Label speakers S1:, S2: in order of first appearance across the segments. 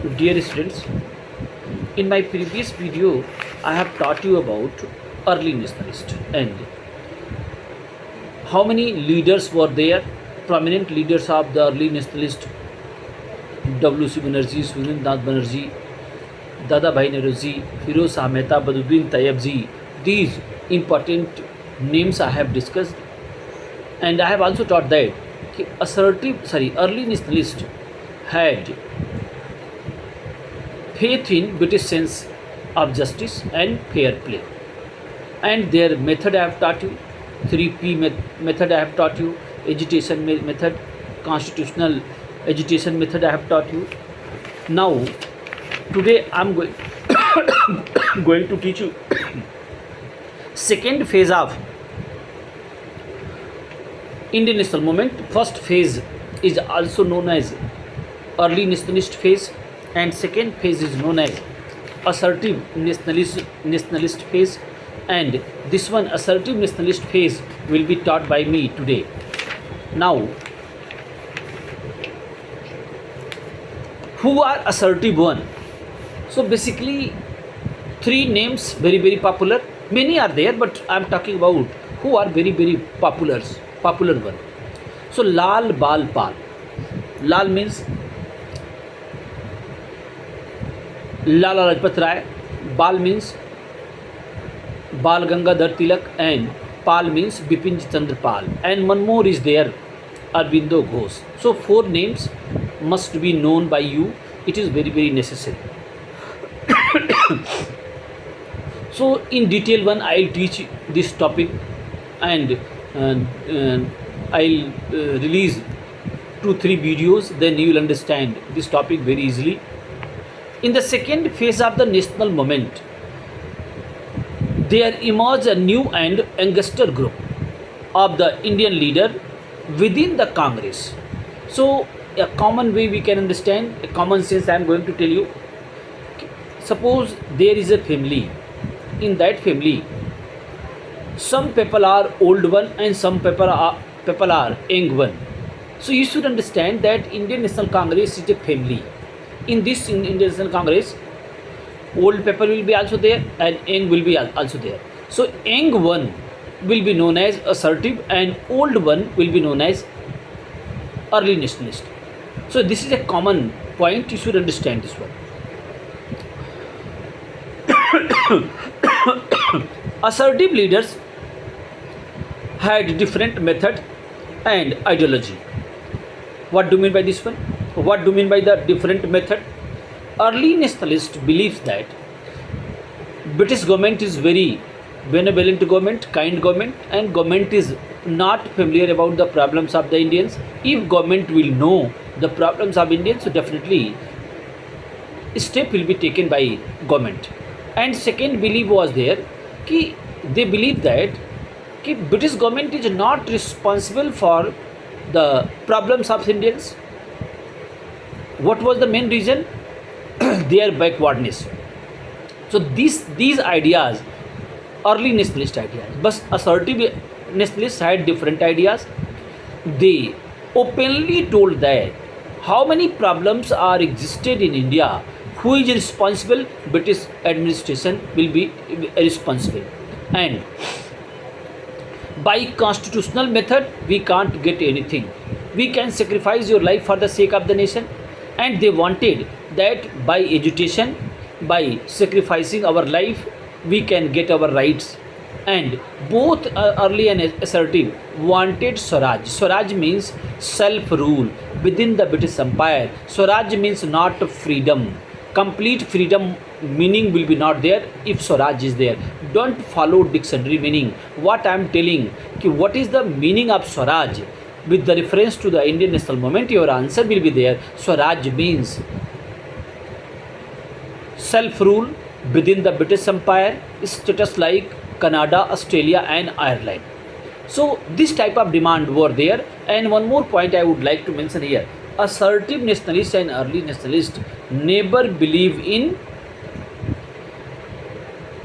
S1: Dear students, in my previous video, I have taught you about early nationalist and how many leaders were there, prominent leaders of the early nationalist: W.C. Banerjee, Surendranath Banerjee, Dada Bhai Nauroji, Firoz Shah Mehta, Baduddin Tayyabji. These important names I have discussed, and I have also taught that early nationalists had faith in British sense of justice and fair play. And their method I have taught you, 3P method I have taught you, agitation method, constitutional agitation method I have taught you. Now, today I am going to teach you second phase of Indian national movement. First phase is also known as early nationalist phase, and second phase is known as assertive nationalist phase, and this one, assertive nationalist phase, will be taught by me today. Now, who are assertive one? So basically, three names very popular. Many are there, but I am talking about who are very popular one. So Lal Bal Pal. Lal means Lala Rajpat Rai, Bal means Bal Gangadhar Tilak, and Pal means Bipin Chandra Pal, and one more is there, Arbindo Ghosh. So four names must be known by you. It is very necessary. So in detail one, I'll teach this topic, and I'll release 2-3 videos. Then you will understand this topic very easily. In the second phase of the national movement, there emerged a new and youngster group of the Indian leader within the Congress. So a common way we can understand, a common sense I am going to tell you. Suppose there is a family. In that family, some people are old one and some people are young one. So you should understand that Indian National Congress is a family. In this Indian National Congress, old people will be also there and young will be also there. So young one will be known as assertive and old one will be known as early nationalist. So this is a common point, you should understand this one. Assertive leaders had different method and ideology. What do you mean by this one? What do you mean by the different method? Early nationalist believes that British government is very benevolent government, kind government, and government is not familiar about the problems of the Indians. If government will know the problems of Indians, so definitely step will be taken by government. And second belief was there कि they believe that कि British government is not responsible for the problems of Indians. What was the main reason? Their backwardness. So these ideas, early nationalist ideas, but assertive nationalists had different ideas. They openly told that how many problems are existed in India. Who is responsible? British administration will be responsible. And by constitutional method, we can't get anything. We can sacrifice your life for the sake of the nation. And they wanted that by agitation, by sacrificing our life, we can get our rights. And both early and assertive wanted Swaraj. Swaraj means self-rule within the British Empire. Swaraj means not freedom. Complete freedom meaning will be not there if Swaraj is there. Don't follow dictionary meaning. What I am telling, what is the meaning of Swaraj with the reference to the Indian national movement, your answer will be there. Swaraj means self-rule within the British Empire, status like Canada, Australia and Ireland. So this type of demand were there. And one more point I would like to mention here. Assertive nationalists and early nationalists never believe in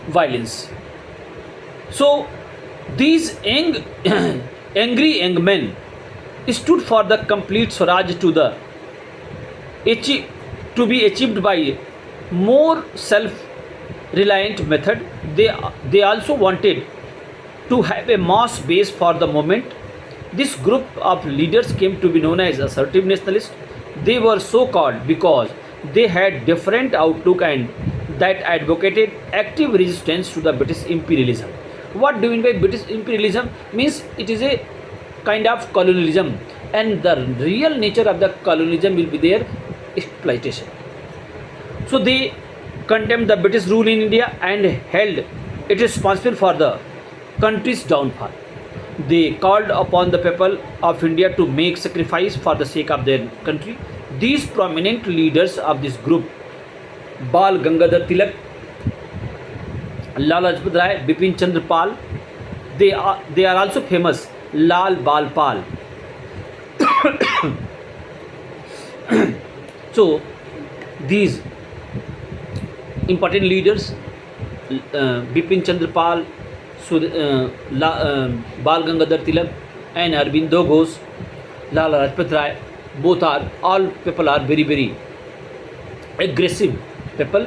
S1: violence. So these angry young men stood for the complete Swaraj to to be achieved by more self-reliant method. They also wanted to have a mass base for the movement. This group of leaders came to be known as assertive nationalists. They were so called because they had different outlook and that advocated active resistance to the British imperialism. What do you mean by British imperialism? Means it is a kind of colonialism, and the real nature of the colonialism will be their exploitation. So they condemned the British rule in India and held it responsible for the country's downfall. They called upon the people of India to make sacrifice for the sake of their country. These prominent leaders of this group, Bal Gangadhar Tilak, Lala Lajpat Rai, Bipin Chandra Pal, they are also famous, Lal Bal Pal. So these important leaders, Bipin Chandra Pal, Bal Gangadhar Tilak and Arvindo Ghosh, Lala Lajpat Rai, both are, all people are very, very aggressive people,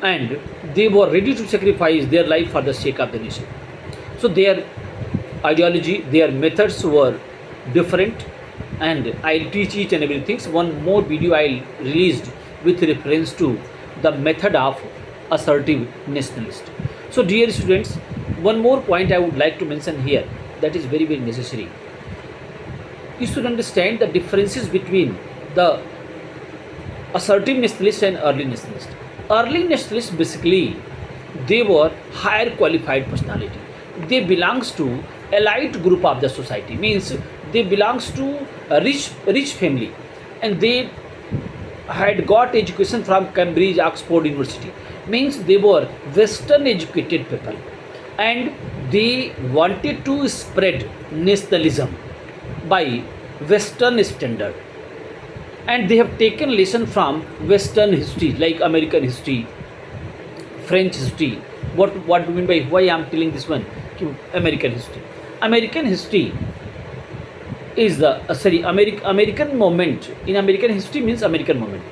S1: and they were ready to sacrifice their life for the sake of the nation. So their ideology, their methods were different, and I'll teach each and everything. One more video I released with reference to the method of assertive nationalist. So dear students, one more point I would like to mention here that is very, very necessary. You should understand the differences between the assertive nationalists and early nationalists. Early nationalists, basically they were higher qualified personality. They belongs to elite group of the society, means they belongs to a rich family, and they had got education from Cambridge, Oxford University, means they were western educated people, and they wanted to spread nationalism by western standard, and they have taken lesson from western history like American history, French history. What do you mean by why I am telling this one? American history. American history is the American moment. In American history means American moment.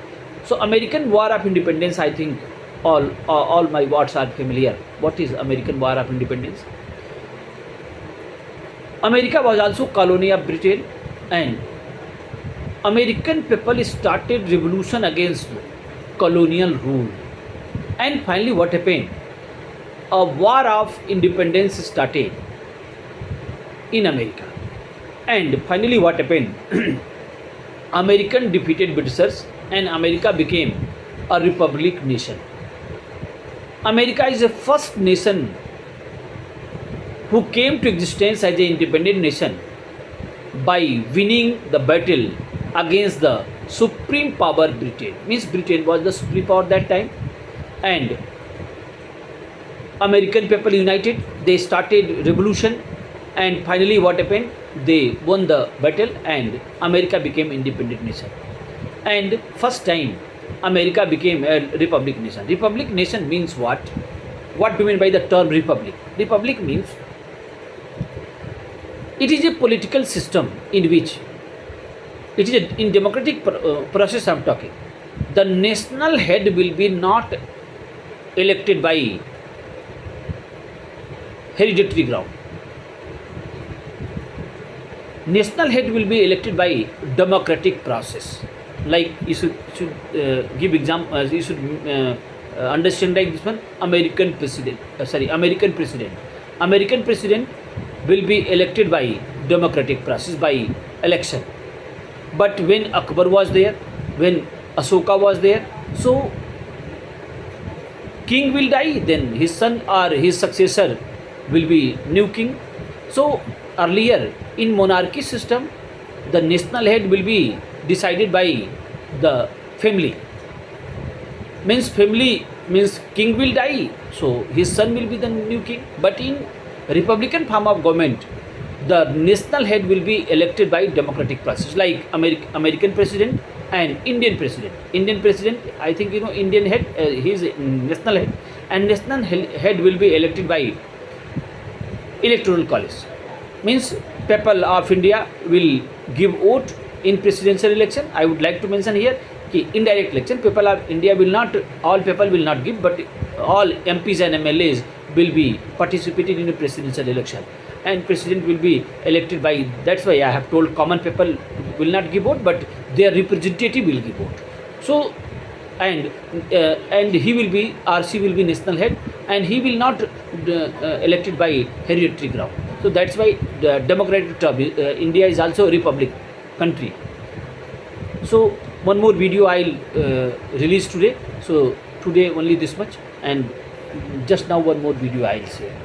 S1: So American War of Independence, I think all my words are familiar. What is American War of Independence? America was also colony of Britain, and American people started revolution against colonial rule. And finally what happened? A war of independence started in America. And finally what happened? American defeated Britishers and America became a republic nation. America is the first nation who came to existence as an independent nation by winning the battle against the supreme power Britain. Means Britain was the supreme power that time, and American people united, they started revolution, and finally what happened? They won the battle and America became independent nation. And first time America became a republic nation. Republic nation means what? What do you mean by the term republic? Republic means it is a political system in which it is in democratic process I am talking. The national head will be not elected by hereditary ground. National head will be elected by democratic process. Like you should give example. You should understand like this one. American president. American president will be elected by democratic process, by election. But when Akbar was there, when Ashoka was there, so king will die, then his son or his successor will be new king. So earlier in monarchy system, the national head will be decided by the family. Means family means king will die, so his son will be the new king. But in republican form of government, the national head will be elected by democratic process, like American president and Indian president. Indian president, I think you know, Indian head, he is national head, and national head will be elected by electoral college. Means people of India will give vote in presidential election. I would like to mention here indirect election. People of India will not, all people will not give, but all MPs and MLAs will be participating in a presidential election, and president will be elected by. That's why I have told common people will not give vote, but their representative will give vote. So, and he will be, RC will be national head, and he will not elected by hereditary ground. So that's why the democratic term, India is also a republic country. So one more video I'll release today. So today only this much, and just now one more video I'll share.